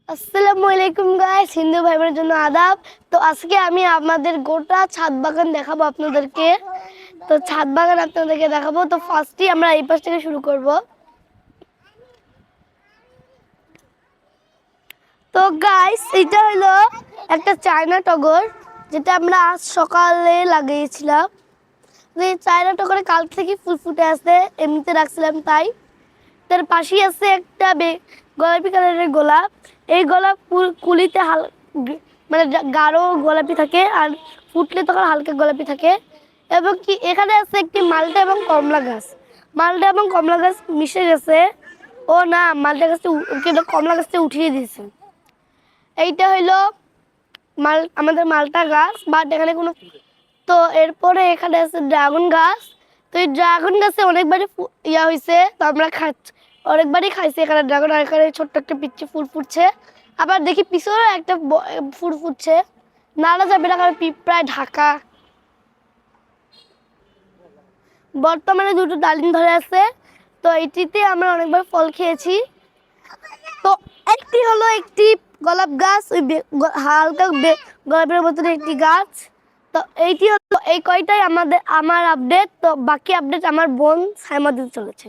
আসসালামু আলাইকুম গাইস, হিন্দু ভাই বোনের জন্য আদাব। তো আজকে আমি আমাদের গোটা ছাদ বাগান দেখাবো আপনাদেরকে। তো ছাদ বাগান আপনাদেরকে দেখাবো। তো ফার্স্টই আমরা এই পাশ থেকে শুরু করব। তো গাইস, এটা হলো একটা চায়না টগর, যেটা আমরা আজ সকালে লাগিয়েছিলাম। এই চায়না টগরে কাল থেকে ফুল ফুটে আসছে, এমনিতে রাখছিলাম তাই। তার পাশেই আছে একটা গোলাপি কালারের গোলাপ। এই গোলাপ ফুল কুলিতে মানে গাঢ় গোলাপি থাকে, আর ফুটলে তখন হালকা গোলাপি থাকে। এবং কি এখানে আছে একটি মালটা এবং কমলা গাছ। মালটা এবং কমলা গাছ মিশে গেছে। ও না, মালটা গাছটা কিন্তু কমলা গাছটা উঠিয়ে দিয়েছে। এইটা হইলো আমাদের মালটা গাছ, বাট এখানে কোনো। তো এরপরে এখানে আছে ড্রাগন গাছ। তো এই ড্রাগন গাছে অনেকবারই হয়েছে, তো আমরা অনেকবারই খাইছি এখানে ড্রাগন। আর এখানে ছোট্ট একটা পিচ্ছি ফুল ফুটছে। আবার দেখি পিছনে একটা ফুল ফুটছে, নাড়া যাবে না কারণ পিঁপড়ায় ঢাকা। বর্তমানে দুটো ডালিম ধরে আছে। তো এইটিতে আমরা অনেকবার ফল খেয়েছি। তো একটি হলো একটি গোলাপ গাছ, ওই হালকা গোলাপের মতন একটি গাছ। তো এইটি হলো, এই কয়টাই আমার আপডেট। তো বাকি আপডেট আমার বোন সাইমা দিতে চলেছে।